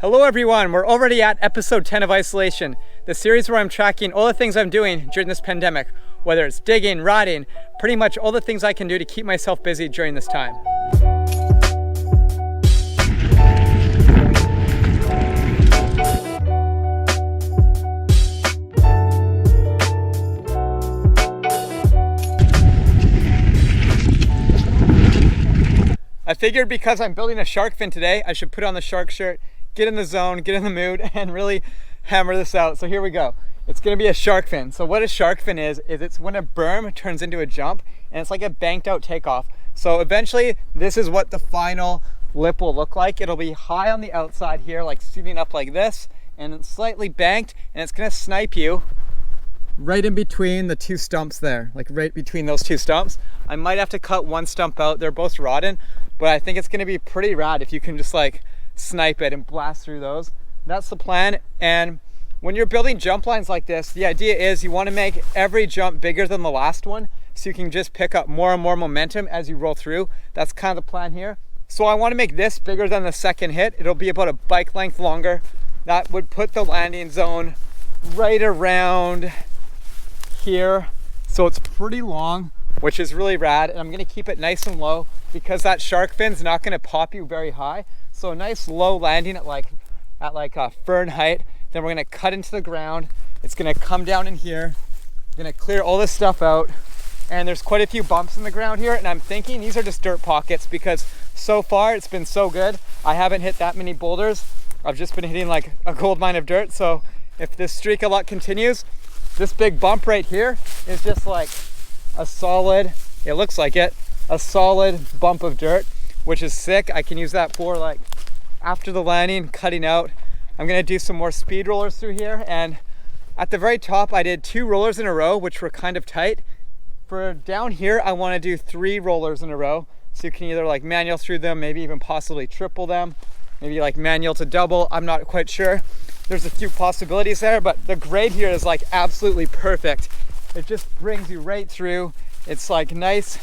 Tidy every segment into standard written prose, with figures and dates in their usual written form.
Hello everyone, we're already at episode 10 of Isolation, the series where I'm tracking all the things I'm doing during this pandemic, whether it's digging, riding, pretty much all the things I can do to keep myself busy during this time. I figured because I'm building a shark fin today, I should put on the shark shirt, get in the zone, get in the mood, and really hammer this out. So here we go. It's gonna be a shark fin. So what a shark fin is it's when a berm turns into a jump, and it's like a banked out takeoff. So eventually, this is what the final lip will look like. It'll be high on the outside here, like seating up like this, and it's slightly banked, and it's gonna snipe you right in between the two stumps there, like right between those two stumps. I might have to cut one stump out. They're both rotten, but I think it's gonna be pretty rad if you can just like snipe it and blast through those. That's the plan. And when you're building jump lines like this, the idea is you want to make every jump bigger than the last one so you can just pick up more and more momentum as you roll through. That's kind of the plan here. So I want to make this bigger than the second hit. It'll be about a bike length longer. That would put the landing zone right around here. So it's pretty long, which is really rad. And I'm going to keep it nice and low because that shark fin's not going to pop you very high. So a nice low landing at like fern height. Then we're gonna cut into the ground. It's gonna come down in here. I'm gonna clear all this stuff out. And there's quite a few bumps in the ground here. And I'm thinking these are just dirt pockets because so far it's been so good. I haven't hit that many boulders. I've just been hitting like a gold mine of dirt. So if this streak of luck continues, this big bump right here is just like a solid, it looks like it, a solid bump of dirt, which is sick. I can use that for like after the landing, cutting out. I'm gonna do some more speed rollers through here. And at the very top, I did 2 rollers in a row, which were kind of tight. For down here, I wanna do 3 rollers in a row. So you can either like manual through them, maybe even possibly triple them, maybe like manual to double. I'm not quite sure. There's a few possibilities there, but the grade here is like absolutely perfect. It just brings you right through. It's like nice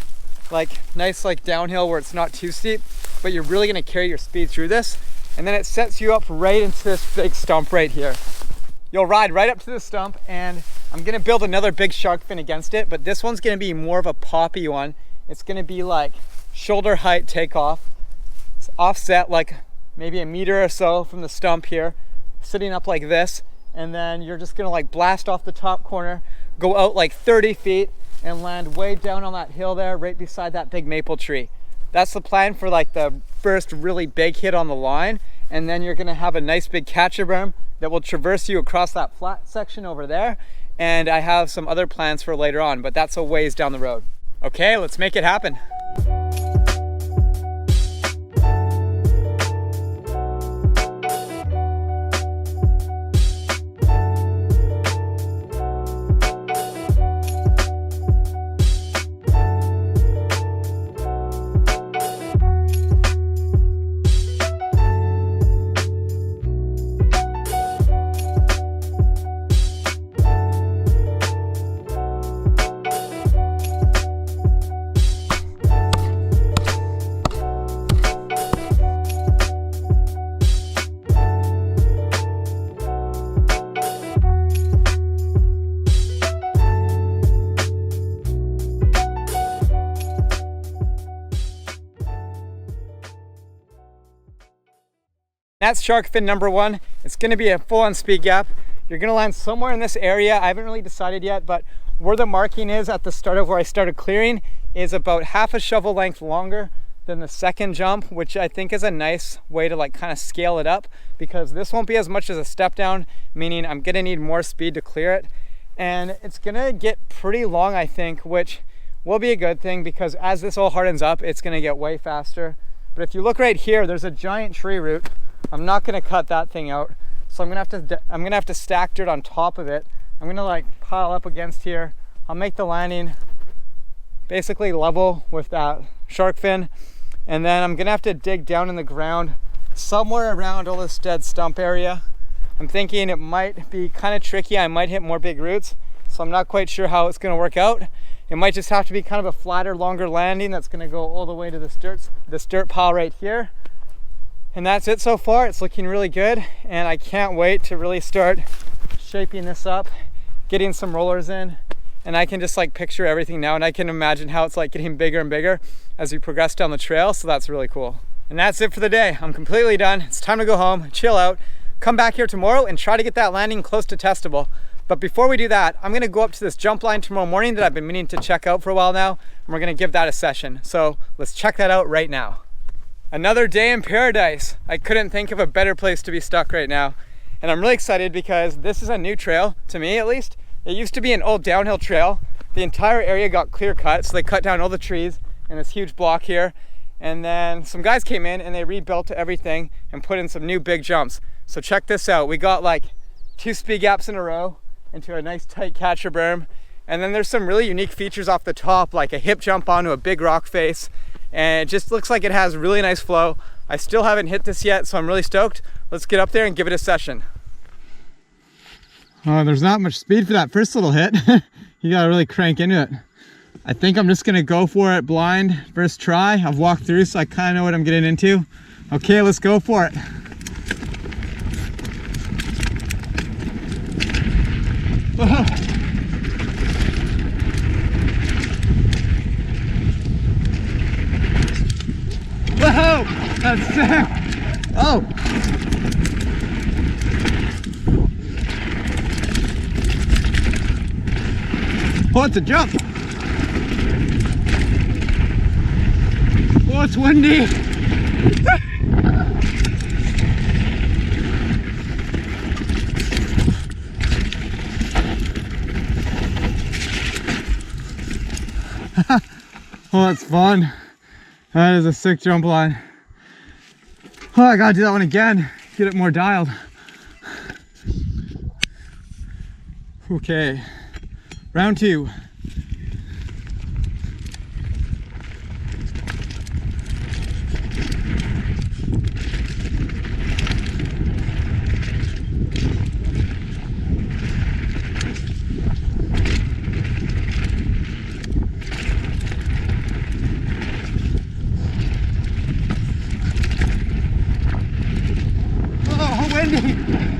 downhill where it's not too steep, but you're really gonna carry your speed through this. And then it sets you up right into this big stump right here. You'll ride right up to the stump, and I'm gonna build another big shark fin against it, but this one's gonna be more of a poppy one. It's gonna be like shoulder height takeoff. It's offset like maybe a meter or so from the stump here, sitting up like this, and then you're just gonna like blast off the top corner, go out like 30 feet, and land way down on that hill there, right beside that big maple tree. That's the plan for like the first really big hit on the line. And then you're gonna have a nice big catcher berm that will traverse you across that flat section over there. And I have some other plans for later on, but that's a ways down the road. Okay, let's make it happen. That's shark fin number 1. It's gonna be a full-on speed gap. You're gonna land somewhere in this area. I haven't really decided yet, but where the marking is at the start of where I started clearing is about half a shovel length longer than the second jump, which I think is a nice way to like kind of scale it up, because this won't be as much as a step down, meaning I'm gonna need more speed to clear it. And it's gonna get pretty long, I think, which will be a good thing because as this all hardens up, it's gonna get way faster. But if you look right here, there's a giant tree root. I'm not gonna cut that thing out, so I'm gonna have to stack dirt on top of it. I'm gonna like pile up against here. I'll make the landing basically level with that shark fin, and then I'm gonna have to dig down in the ground somewhere around all this dead stump area. I'm thinking it might be kind of tricky. I might hit more big roots, so I'm not quite sure how it's gonna work out. It might just have to be kind of a flatter, longer landing that's gonna go all the way to this dirt pile right here. And that's it so far. It's looking really good, and I can't wait to really start shaping this up, getting some rollers in, and I can just like picture everything now, and I can imagine how it's like getting bigger and bigger as we progress down the trail. So that's really cool. And that's it for the day. I'm completely done. It's time to go home, chill out, come back here tomorrow and try to get that landing close to testable. But before we do that, I'm gonna go up to this jump line tomorrow morning that I've been meaning to check out for a while now, and we're gonna give that a session. So let's check that out right now. Another day in paradise. I couldn't think of a better place to be stuck right now. And I'm really excited because this is a new trail, to me at least. It used to be an old downhill trail. The entire area got clear cut, so they cut down all the trees in this huge block here. And then some guys came in and they rebuilt everything and put in some new big jumps. So check this out. We got like 2 speed gaps in a row into a nice tight catcher berm. And then there's some really unique features off the top, like a hip jump onto a big rock face. And it just looks like it has really nice flow. I still haven't hit this yet, so I'm really stoked. Let's get up there and give it a session. Oh, there's not much speed for that first little hit. You gotta really crank into it. I think I'm just gonna go for it blind, first try. I've walked through, so I kinda know what I'm getting into. Okay, let's go for it. Whoa. Whoa, that's sick. Oh. Oh, it's a jump. Oh, it's windy. Oh, that's fun. That is a sick jump line. Oh, I gotta do that one again. Get it more dialed. Okay, round 2.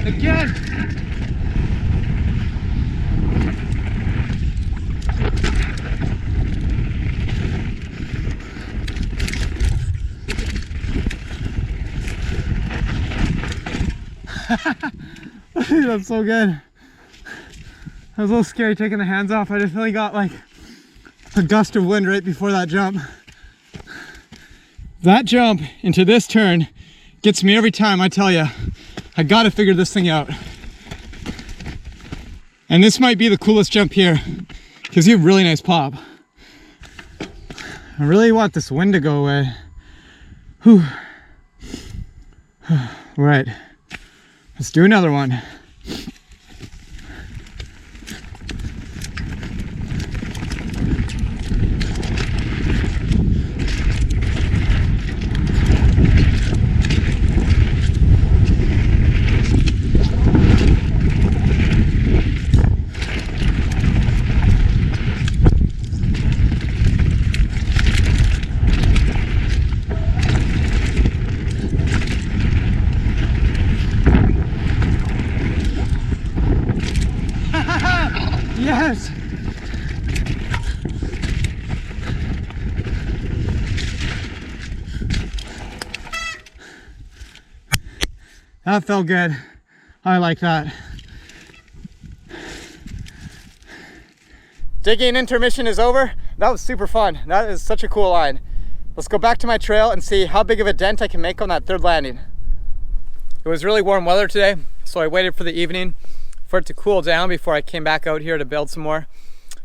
Again. That's so good. That was a little scary taking the hands off. I just really got like a gust of wind right before that jump. That jump into this turn gets me every time, I tell you. I gotta figure this thing out. And this might be the coolest jump here because you have really nice pop. I really want this wind to go away. Whew. All right, let's do another one. Yes! That felt good. I like that. Digging intermission is over. That was super fun. That is such a cool line. Let's go back to my trail and see how big of a dent I can make on that third landing. It was really warm weather today, so I waited for the evening for it to cool down before I came back out here to build some more.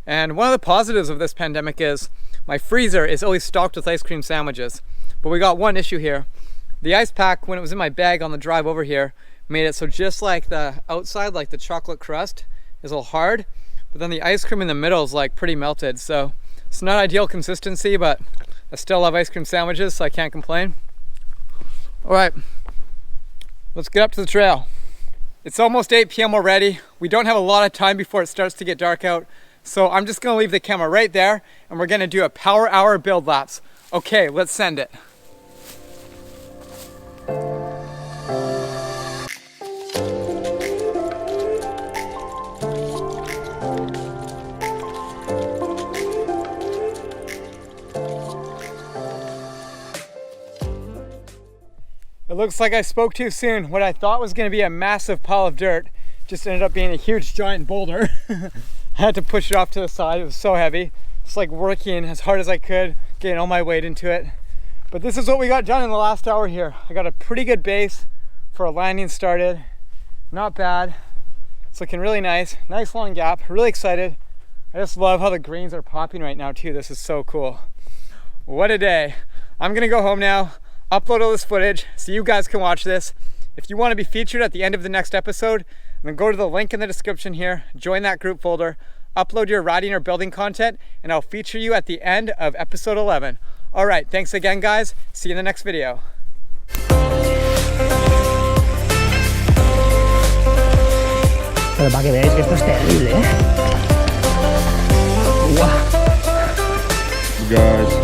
And one of the positives of this pandemic is my freezer is always stocked with ice cream sandwiches. But we got one issue here. The ice pack, when it was in my bag on the drive over here, made it so just like the outside, like the chocolate crust, is a little hard, but then the ice cream in the middle is like pretty melted. So it's not ideal consistency, but I still love ice cream sandwiches, so I can't complain. All right, let's get up to the trail. It's almost 8 p.m. already. We don't have a lot of time before it starts to get dark out. So I'm just gonna leave the camera right there and we're gonna do a power hour build laps. Okay, let's send it. Looks like I spoke too soon. What I thought was going to be a massive pile of dirt just ended up being a huge giant boulder. I had to push it off to the side. It was so heavy. Just like working as hard as I could, getting all my weight into it. But this is what we got done in the last hour here. I got a pretty good base for a landing started. Not bad. It's looking really nice. Nice long gap. Really excited. I just love how the greens are popping right now too. This is so cool. What a day. I'm gonna go home now, upload all this footage so you guys can watch this. If you want to be featured at the end of the next episode, then go to the link in the description here, join that group folder, upload your riding or building content, and I'll feature you at the end of episode 11. All right, thanks again guys. See you in the next video. Pero para que veáis que esto es terrible, ¿eh? ¡Guau! Guys.